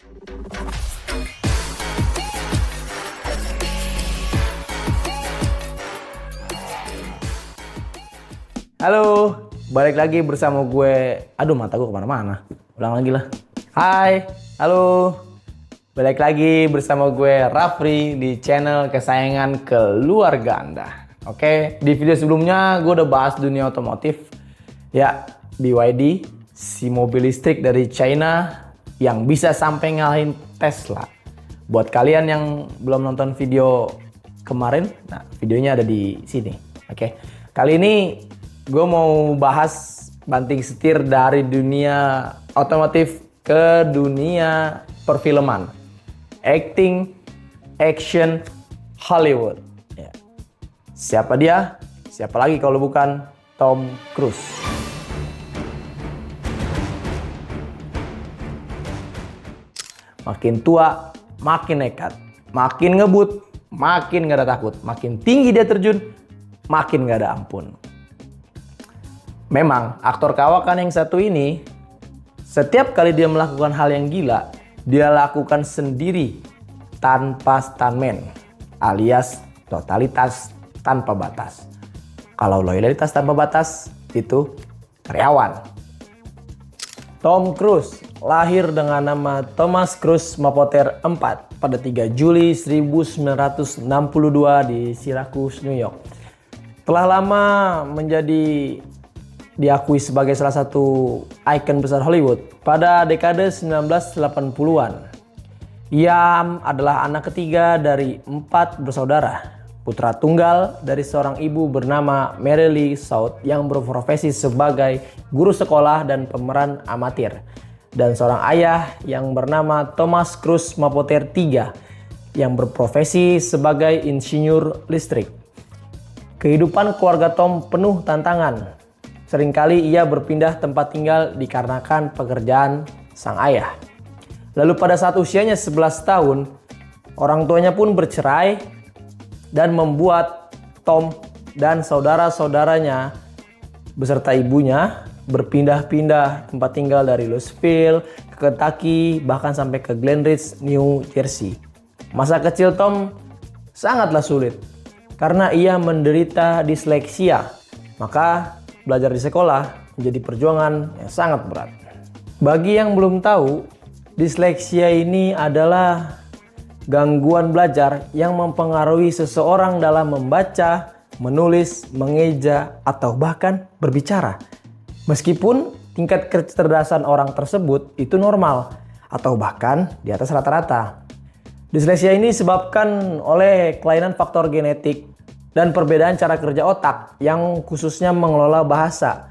Halo, balik lagi bersama gue. Aduh, mata gue kemana-mana. Ulang lagi lah. Hai, halo. Balik lagi bersama gue Rafri di channel kesayangan keluarga Anda. Oke, di video sebelumnya gue udah bahas dunia otomotif. Ya, BYD, si mobil listrik dari China yang bisa sampai ngalahin Tesla. Buat kalian yang belum nonton video kemarin, nah videonya ada di sini. Oke, kali ini gue mau bahas banting setir dari dunia otomotif ke dunia perfilman, acting, action, Hollywood. Ya. Siapa dia? Siapa lagi kalau bukan Tom Cruise. Makin tua, makin nekat, makin ngebut, makin gak ada takut, makin tinggi dia terjun, makin gak ada ampun. Memang aktor kawakan yang satu ini, setiap kali dia melakukan hal yang gila, dia lakukan sendiri tanpa stuntman, alias totalitas tanpa batas. Kalau loyalitas tanpa batas, itu karyawan. Tom Cruise lahir dengan nama Thomas Cruise Mapother IV pada 3 Juli 1962 di Syracuse, New York. Telah lama menjadi diakui sebagai salah satu ikon besar Hollywood pada dekade 1980-an. Ia adalah anak ketiga dari 4 bersaudara, putra tunggal dari seorang ibu bernama Mary Lee South yang berprofesi sebagai guru sekolah dan pemeran amatir, dan seorang ayah yang bernama Thomas Cruise Mapother III yang berprofesi sebagai insinyur listrik. Kehidupan keluarga Tom penuh tantangan. Seringkali ia berpindah tempat tinggal dikarenakan pekerjaan sang ayah. Lalu pada saat usianya 11 tahun, orang tuanya pun bercerai dan membuat Tom dan saudara-saudaranya beserta ibunya berpindah-pindah tempat tinggal dari Louisville ke Kentucky, bahkan sampai ke Glen Ridge, New Jersey. Masa kecil Tom sangatlah sulit karena ia menderita disleksia. Maka belajar di sekolah menjadi perjuangan yang sangat berat. Bagi yang belum tahu, disleksia ini adalah gangguan belajar yang mempengaruhi seseorang dalam membaca, menulis, mengeja, atau bahkan berbicara. Meskipun tingkat kecerdasan orang tersebut itu normal atau bahkan di atas rata-rata. Disleksia ini disebabkan oleh kelainan faktor genetik dan perbedaan cara kerja otak yang khususnya mengelola bahasa.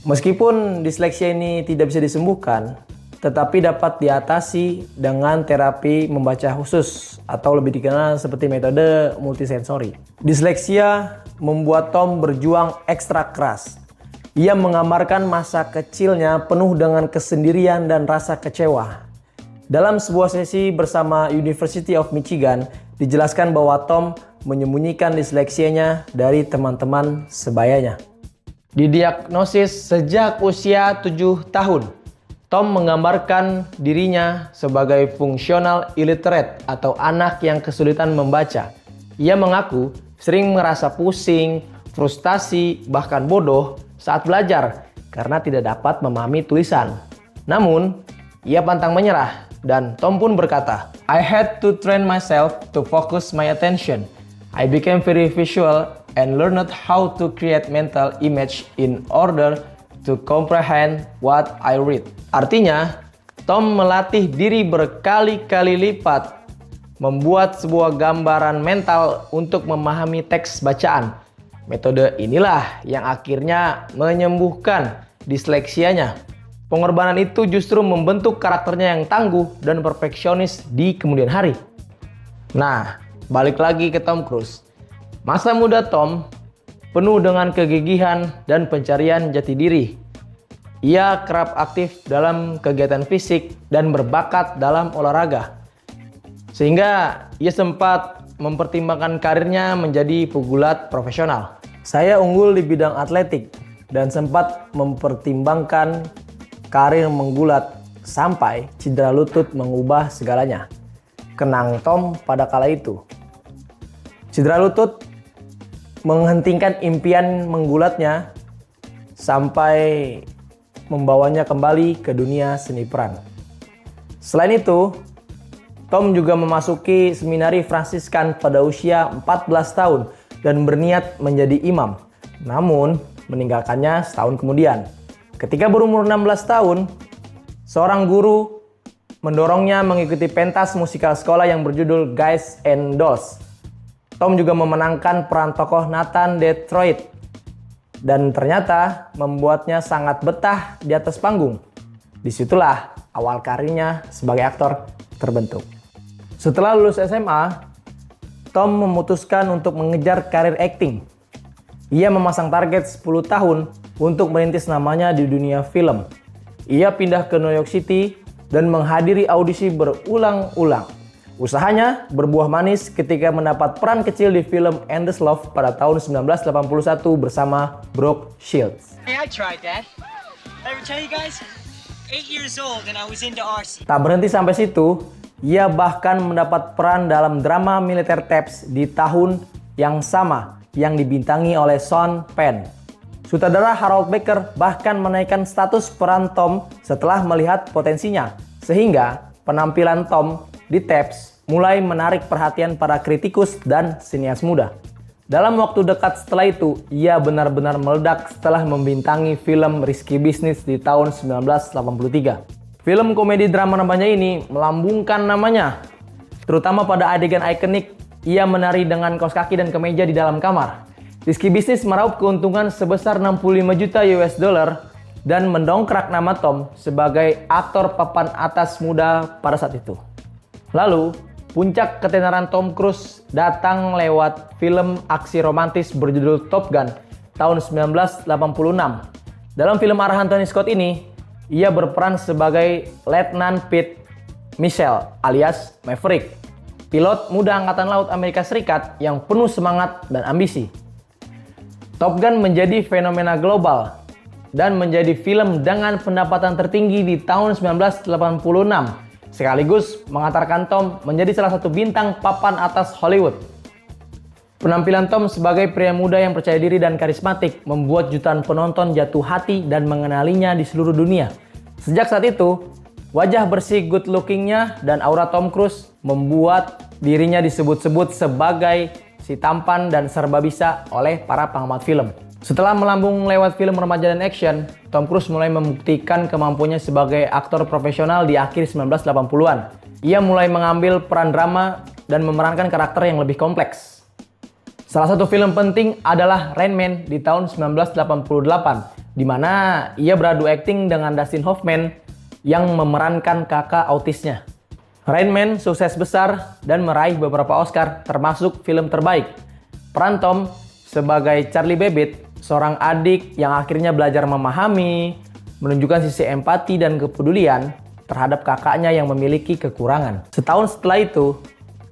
Meskipun disleksia ini tidak bisa disembuhkan, tetapi dapat diatasi dengan terapi membaca khusus atau lebih dikenal seperti metode multisensori. Disleksia membuat Tom berjuang ekstra keras. Ia menggambarkan masa kecilnya penuh dengan kesendirian dan rasa kecewa. Dalam sebuah sesi bersama University of Michigan, dijelaskan bahwa Tom menyembunyikan disleksianya dari teman-teman sebayanya. Didiagnosis sejak usia 7 tahun, Tom menggambarkan dirinya sebagai functional illiterate atau anak yang kesulitan membaca. Ia mengaku sering merasa pusing, frustasi, bahkan bodoh saat belajar karena tidak dapat memahami tulisan. Namun, ia pantang menyerah dan Tom pun berkata, "I had to train myself to focus my attention. I became very visual and learned how to create mental image in order to comprehend what I read." Artinya, Tom melatih diri berkali-kali lipat membuat sebuah gambaran mental untuk memahami teks bacaan. Metode inilah yang akhirnya menyembuhkan disleksianya. Pengorbanan itu justru membentuk karakternya yang tangguh dan perfeksionis di kemudian hari. Nah, balik lagi ke Tom Cruise. Masa muda Tom penuh dengan kegigihan dan pencarian jati diri. Ia kerap aktif dalam kegiatan fisik dan berbakat dalam olahraga. Sehingga ia sempat mempertimbangkan karirnya menjadi pegulat profesional. Saya unggul di bidang atletik dan sempat mempertimbangkan karir menggulat sampai cedera lutut mengubah segalanya. Kenang Tom pada kala itu. Cedera lutut menghentikan impian menggulatnya sampai membawanya kembali ke dunia seni peran. Selain itu, Tom juga memasuki seminari Fransiskan pada usia 14 tahun dan berniat menjadi imam, namun meninggalkannya setahun kemudian. Ketika berumur 16 tahun, seorang guru mendorongnya mengikuti pentas musikal sekolah yang berjudul Guys and Dolls. Tom juga memenangkan peran tokoh Nathan Detroit dan ternyata membuatnya sangat betah di atas panggung. Disitulah awal karirnya sebagai aktor terbentuk. Setelah lulus SMA, Tom memutuskan untuk mengejar karir akting. Ia memasang target 10 tahun untuk merintis namanya di dunia film. Ia pindah ke New York City dan menghadiri audisi berulang-ulang. Usahanya berbuah manis ketika mendapat peran kecil di film Endless Love pada tahun 1981 bersama Brooke Shields. Hey, I tried that. I ever tell you guys? 8 years old and I was into RC. Tak berhenti sampai situ, ia bahkan mendapat peran dalam drama militer Taps di tahun yang sama yang dibintangi oleh Sean Penn. Sutradara Harold Baker bahkan menaikkan status peran Tom setelah melihat potensinya, sehingga penampilan Tom di Taps mulai menarik perhatian para kritikus dan sinias muda. Dalam waktu dekat setelah itu, ia benar-benar meledak setelah membintangi film Risky Business di tahun 1983. Film komedi drama remaja ini melambungkan namanya, terutama pada adegan ikonik ia menari dengan kaos kaki dan kemeja di dalam kamar. Risky Business meraup keuntungan sebesar 65 juta US dollar dan mendongkrak nama Tom sebagai aktor papan atas muda pada saat itu. Lalu, puncak ketenaran Tom Cruise datang lewat film aksi romantis berjudul Top Gun tahun 1986. Dalam film arahan Tony Scott ini, ia berperan sebagai Letnan Pete Michelle alias Maverick, pilot muda Angkatan Laut Amerika Serikat yang penuh semangat dan ambisi. Top Gun menjadi fenomena global dan menjadi film dengan pendapatan tertinggi di tahun 1986. Sekaligus mengantarkan Tom menjadi salah satu bintang papan atas Hollywood. Penampilan Tom sebagai pria muda yang percaya diri dan karismatik membuat jutaan penonton jatuh hati dan mengenalinya di seluruh dunia. Sejak saat itu, wajah bersih good lookingnya dan aura Tom Cruise membuat dirinya disebut-sebut sebagai si tampan dan serba bisa oleh para pengamat film. Setelah melambung lewat film remaja dan action, Tom Cruise mulai membuktikan kemampuannya sebagai aktor profesional di akhir 1980-an. Ia mulai mengambil peran drama dan memerankan karakter yang lebih kompleks. Salah satu film penting adalah Rain Man di tahun 1988, di mana ia beradu akting dengan Dustin Hoffman yang memerankan kakak autisnya. Rain Man sukses besar dan meraih beberapa Oscar, termasuk film terbaik. Peran Tom sebagai Charlie Babbitt, seorang adik yang akhirnya belajar memahami, menunjukkan sisi empati dan kepedulian terhadap kakaknya yang memiliki kekurangan. Setahun setelah itu,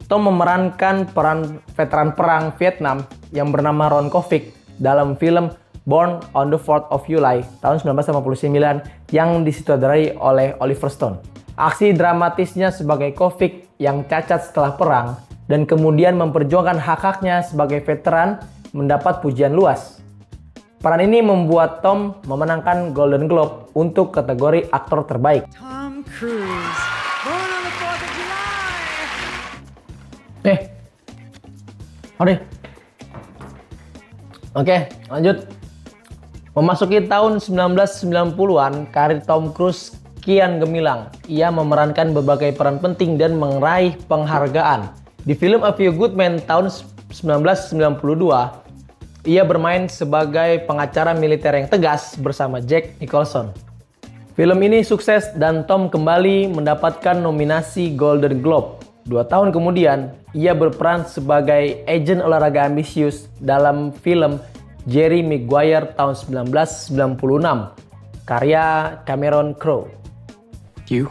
Tom memerankan peran veteran perang Vietnam yang bernama Ron Kovic dalam film Born on the 4th of July tahun 1989 yang disutradarai oleh Oliver Stone. Aksi dramatisnya sebagai Kovic yang cacat setelah perang dan kemudian memperjuangkan hak-haknya sebagai veteran mendapat pujian luas. Peran ini membuat Tom memenangkan Golden Globe untuk kategori aktor terbaik. Tom Cruise, born on the 4th of July. Oke, lanjut. Memasuki tahun 1990-an, karir Tom Cruise kian gemilang. Ia memerankan berbagai peran penting dan meraih penghargaan. Di film A Few Good Men tahun 1992, ia bermain sebagai pengacara militer yang tegas bersama Jack Nicholson. Film ini sukses dan Tom kembali mendapatkan nominasi Golden Globe. 2 tahun kemudian, ia berperan sebagai agen olahraga ambisius dalam film Jerry Maguire tahun 1996, karya Cameron Crowe. You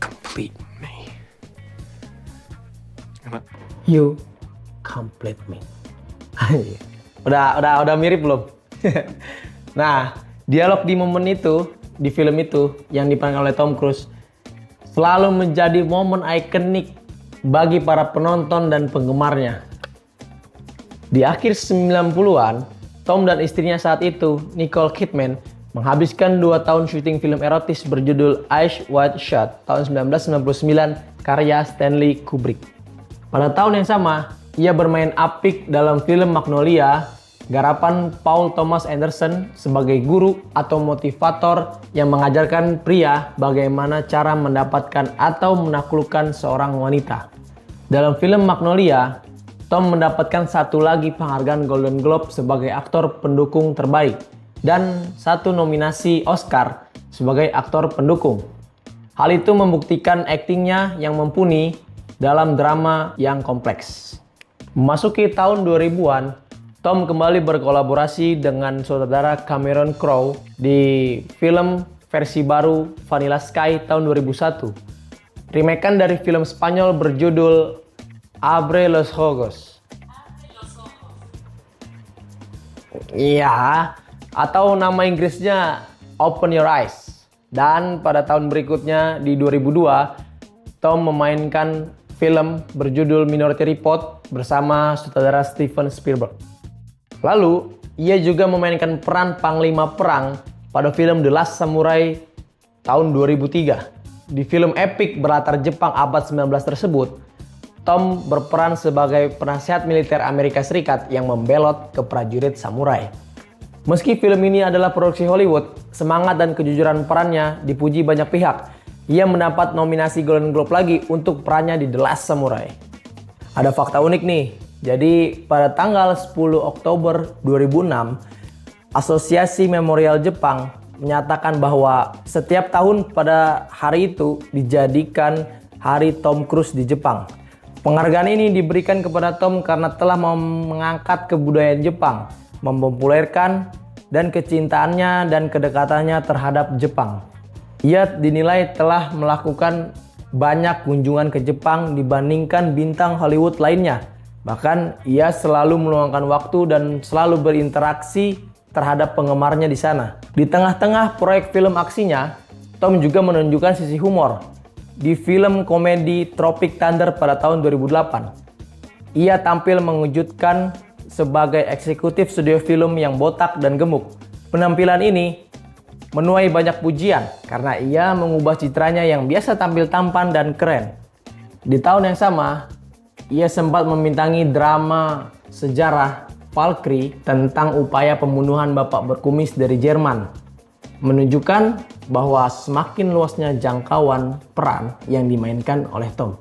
complete me. You complete me. udah mirip belum? Nah, dialog di momen itu di film itu yang diperankan oleh Tom Cruise selalu menjadi momen ikonik bagi para penonton dan penggemarnya. Di akhir 90-an, Tom dan istrinya saat itu, Nicole Kidman, menghabiskan 2 tahun syuting film erotis berjudul Eyes Wide Shut tahun 1999 karya Stanley Kubrick. Pada tahun yang sama, ia bermain apik dalam film Magnolia, garapan Paul Thomas Anderson sebagai guru atau motivator yang mengajarkan pria bagaimana cara mendapatkan atau menaklukkan seorang wanita. Dalam film Magnolia, Tom mendapatkan satu lagi penghargaan Golden Globe sebagai aktor pendukung terbaik dan 1 nominasi Oscar sebagai aktor pendukung. Hal itu membuktikan aktingnya yang mumpuni dalam drama yang kompleks. Memasuki tahun 2000-an, Tom kembali berkolaborasi dengan saudara Cameron Crowe di film versi baru Vanilla Sky tahun 2001. Remakean dari film Spanyol berjudul Abre los Ojos. Iya, atau nama Inggrisnya Open Your Eyes. Dan pada tahun berikutnya di 2002, Tom memainkan film berjudul Minority Report bersama sutradara Steven Spielberg. Lalu, ia juga memainkan peran panglima perang pada film The Last Samurai tahun 2003. Di film epik berlatar Jepang abad 19 tersebut, Tom berperan sebagai penasihat militer Amerika Serikat yang membelot ke prajurit samurai. Meski film ini adalah produksi Hollywood, semangat dan kejujuran perannya dipuji banyak pihak. Ia mendapat nominasi Golden Globe lagi untuk perannya di The Last Samurai. Ada fakta unik nih. Jadi pada tanggal 10 Oktober 2006, Asosiasi Memorial Jepang menyatakan bahwa setiap tahun pada hari itu dijadikan Hari Tom Cruise di Jepang. Penghargaan ini diberikan kepada Tom karena telah mengangkat kebudayaan Jepang, mempopulerkan dan kecintaannya dan kedekatannya terhadap Jepang. Ia dinilai telah melakukan banyak kunjungan ke Jepang dibandingkan bintang Hollywood lainnya. Bahkan ia selalu meluangkan waktu dan selalu berinteraksi terhadap penggemarnya di sana. Di tengah-tengah proyek film aksinya, Tom juga menunjukkan sisi humor. Di film komedi Tropic Thunder pada tahun 2008, ia tampil mengejutkan sebagai eksekutif studio film yang botak dan gemuk. Penampilan ini menuai banyak pujian karena ia mengubah citranya yang biasa tampil tampan dan keren. Di tahun yang sama, ia sempat membintangi drama sejarah Valkyrie tentang upaya pembunuhan bapak berkumis dari Jerman, menunjukkan bahwa semakin luasnya jangkauan peran yang dimainkan oleh Tom.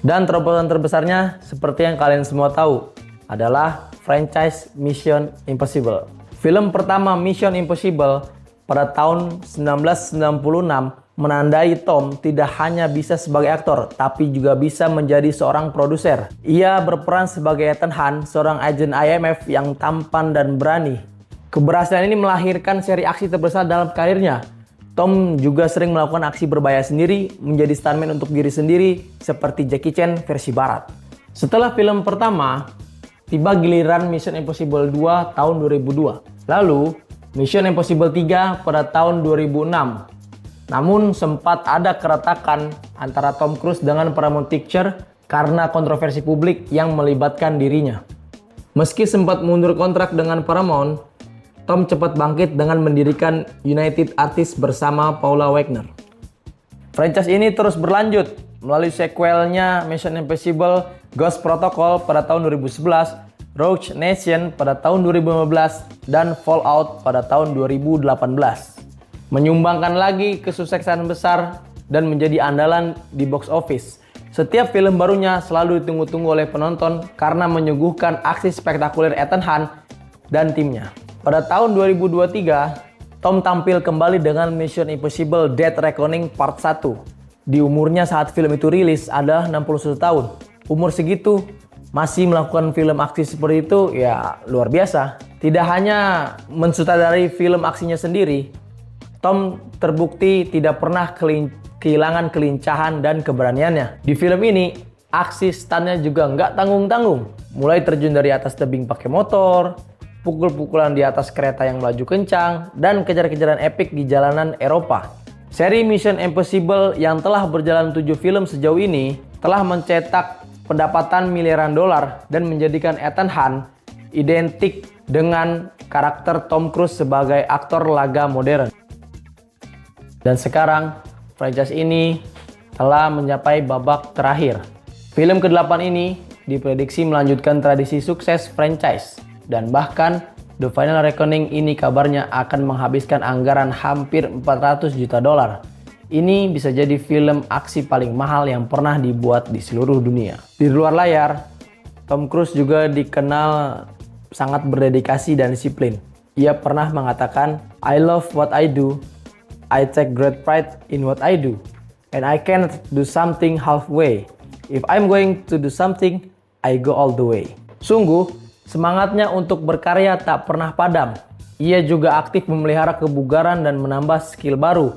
Dan terobosan terbesarnya, seperti yang kalian semua tahu, adalah franchise Mission Impossible. Film pertama Mission Impossible pada tahun 1996 menandai Tom tidak hanya bisa sebagai aktor, tapi juga bisa menjadi seorang produser. Ia berperan sebagai Ethan Hunt, seorang agen IMF yang tampan dan berani. Keberhasilan ini melahirkan seri aksi terbesar dalam karirnya. Tom juga sering melakukan aksi berbahaya sendiri, menjadi stuntman untuk diri sendiri, seperti Jackie Chan versi barat. Setelah film pertama, tiba giliran Mission Impossible 2 tahun 2002. Lalu, Mission Impossible 3 pada tahun 2006. Namun sempat ada keretakan antara Tom Cruise dengan Paramount Pictures karena kontroversi publik yang melibatkan dirinya. Meski sempat mundur kontrak dengan Paramount, Tom cepat bangkit dengan mendirikan United Artists bersama Paula Wagner. Franchise ini terus berlanjut melalui sequelnya Mission Impossible Ghost Protocol pada tahun 2011, Rogue Nation pada tahun 2015, dan Fallout pada tahun 2018. Menyumbangkan lagi kesuksesan besar dan menjadi andalan di box office. Setiap film barunya selalu ditunggu-tunggu oleh penonton karena menyuguhkan aksi spektakuler Ethan Hunt dan timnya. Pada tahun 2023, Tom tampil kembali dengan Mission Impossible Dead Reckoning Part 1. Di umurnya saat film itu rilis adalah 61 tahun. Umur segitu masih melakukan film aksi seperti itu ya luar biasa. Tidak hanya mensutradarai film aksinya sendiri, Tom terbukti tidak pernah kehilangan kelincahan dan keberaniannya. Di film ini, aksi stuntnya juga nggak tanggung-tanggung. Mulai terjun dari atas tebing pakai motor, pukul-pukulan di atas kereta yang melaju kencang, dan kejar-kejaran epik di jalanan Eropa. Seri Mission Impossible yang telah berjalan 7 film sejauh ini telah mencetak pendapatan miliaran dolar dan menjadikan Ethan Hunt identik dengan karakter Tom Cruise sebagai aktor laga modern. Dan sekarang franchise ini telah mencapai babak terakhir. Film ke-8 ini diprediksi melanjutkan tradisi sukses franchise, dan bahkan The Final Reckoning ini kabarnya akan menghabiskan anggaran hampir 400 juta dolar. Ini bisa jadi film aksi paling mahal yang pernah dibuat di seluruh dunia. Di luar layar, Tom Cruise juga dikenal sangat berdedikasi dan disiplin. Ia pernah mengatakan, "I love what I do. I take great pride in what I do. And I can't do something halfway. If I'm going to do something, I go all the way." Sungguh, semangatnya untuk berkarya tak pernah padam. Ia juga aktif memelihara kebugaran dan menambah skill baru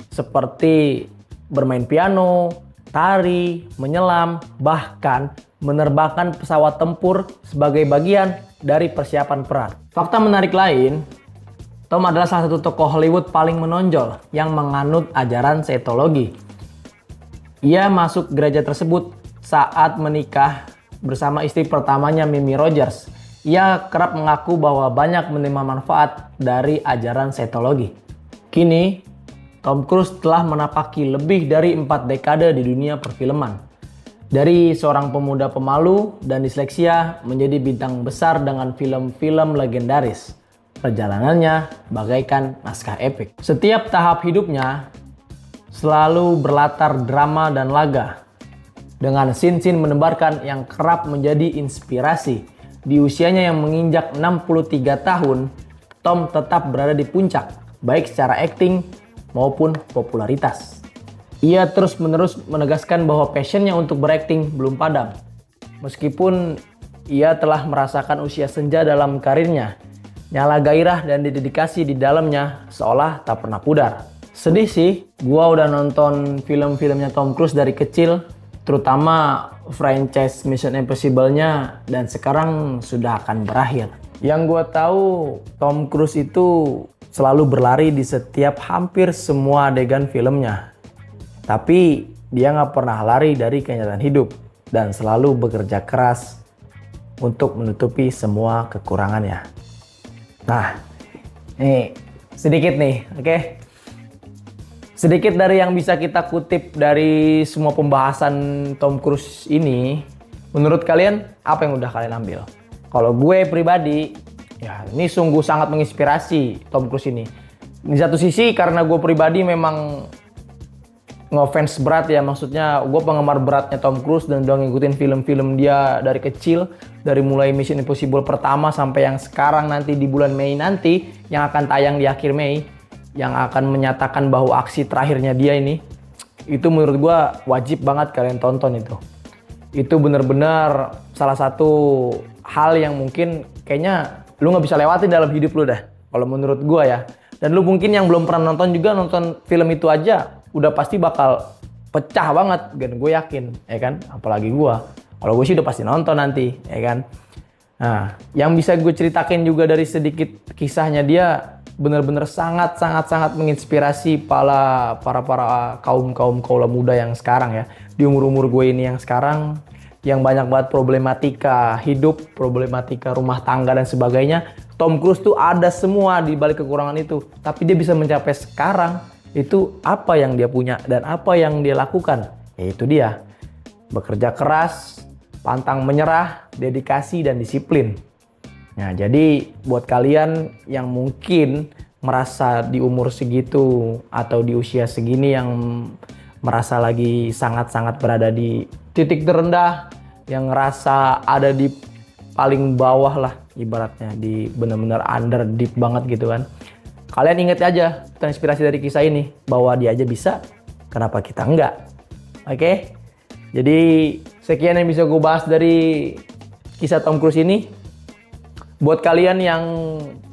seperti bermain piano, tari, menyelam, bahkan menerbangkan pesawat tempur sebagai bagian dari persiapan perang. Fakta menarik lain, Tom adalah salah satu tokoh Hollywood paling menonjol yang menganut ajaran Scientology. Ia masuk gereja tersebut saat menikah bersama istri pertamanya, Mimi Rogers. Ia kerap mengaku bahwa banyak menerima manfaat dari ajaran Scientology. Kini, Tom Cruise telah menapaki lebih dari 4 dekade di dunia perfilman. Dari seorang pemuda pemalu dan disleksia menjadi bintang besar dengan film-film legendaris. Perjalanannya bagaikan naskah epik. Setiap tahap hidupnya selalu berlatar drama dan laga, dengan scene-scene menebarkan yang kerap menjadi inspirasi. Di usianya yang menginjak 63 tahun, Tom tetap berada di puncak, baik secara akting maupun popularitas. Ia terus-menerus menegaskan bahwa passionnya untuk berakting belum padam. Meskipun ia telah merasakan usia senja dalam karirnya, nyala gairah dan dedikasi di dalamnya seolah tak pernah pudar. Sedih sih, gua udah nonton film-filmnya Tom Cruise dari kecil, terutama franchise Mission Impossible-nya, dan sekarang sudah akan berakhir. Yang gue tahu, Tom Cruise itu selalu berlari di setiap hampir semua adegan filmnya. Tapi dia nggak pernah lari dari kenyataan hidup dan selalu bekerja keras untuk menutupi semua kekurangannya. Nah, nih sedikit nih, oke? Sedikit dari yang bisa kita kutip dari semua pembahasan Tom Cruise ini. Menurut kalian, apa yang udah kalian ambil? Kalau gue pribadi, ya ini sungguh sangat menginspirasi Tom Cruise ini. Di satu sisi karena gue pribadi memang ngefans berat ya. Maksudnya gue penggemar beratnya Tom Cruise dan udah ngikutin film-film dia dari kecil. Dari mulai Mission Impossible pertama sampai yang sekarang nanti di bulan Mei nanti. Yang akan tayang di akhir Mei. Yang akan menyatakan bahwa aksi terakhirnya dia ini, itu menurut gue wajib banget kalian tonton itu. Itu bener-bener salah satu hal yang mungkin kayaknya lu gak bisa lewatin dalam hidup lu dah. Kalau menurut gue ya. Dan lu mungkin yang belum pernah nonton juga, nonton film itu aja udah pasti bakal pecah banget. Dan gue yakin, ya kan? Apalagi gue. Kalau gue sih udah pasti nonton nanti, ya kan? Nah, yang bisa gue ceritakan juga dari sedikit kisahnya dia, benar-benar sangat menginspirasi para kaum kaula muda yang sekarang ya, di umur gue ini yang sekarang, yang banyak banget problematika hidup, problematika rumah tangga dan sebagainya. Tom Cruise tuh ada semua di balik kekurangan itu, tapi dia bisa mencapai sekarang. Itu apa yang dia punya dan apa yang dia lakukan, yaitu dia bekerja keras, pantang menyerah, dedikasi dan disiplin. Nah, jadi buat kalian yang mungkin merasa di umur segitu atau di usia segini yang merasa lagi sangat-sangat berada di titik terendah, yang ngerasa ada di paling bawah lah ibaratnya, di benar-benar under deep banget gitu kan. Kalian ingat aja, terinspirasi dari kisah ini, bahwa dia aja bisa, kenapa kita enggak? Oke? Jadi sekian yang bisa gue bahas dari kisah Tom Cruise ini. Buat kalian yang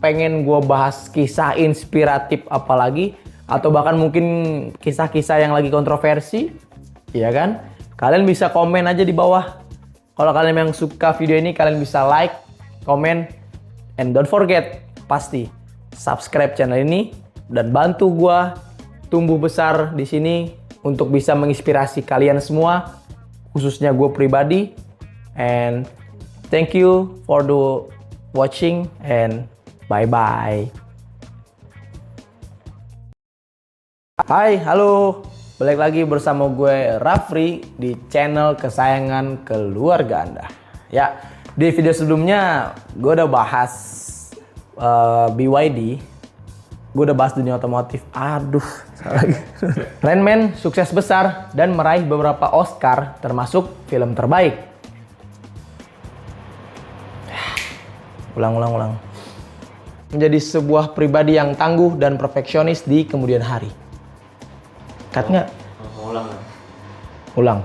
pengen gue bahas kisah inspiratif apalagi, atau bahkan mungkin kisah-kisah yang lagi kontroversi, ya kan? Kalian bisa komen aja di bawah. Kalau kalian yang suka video ini, kalian bisa like, komen, And don't forget, pasti subscribe channel ini dan bantu gua tumbuh besar di sini untuk bisa menginspirasi kalian semua, khususnya gue pribadi. And thank you for the watching and bye-bye. Hai, halo. Balik lagi bersama gue Rafri di channel kesayangan keluarga Anda. Ya, di video sebelumnya gue udah bahas BYD. Gue udah bahas dunia otomotif. Aduh, salah lagi. Rain Man sukses besar dan meraih beberapa Oscar termasuk film terbaik. Ulang. Menjadi sebuah pribadi yang tangguh dan perfeksionis di kemudian hari. Cut nggak? Ulang. Ulang.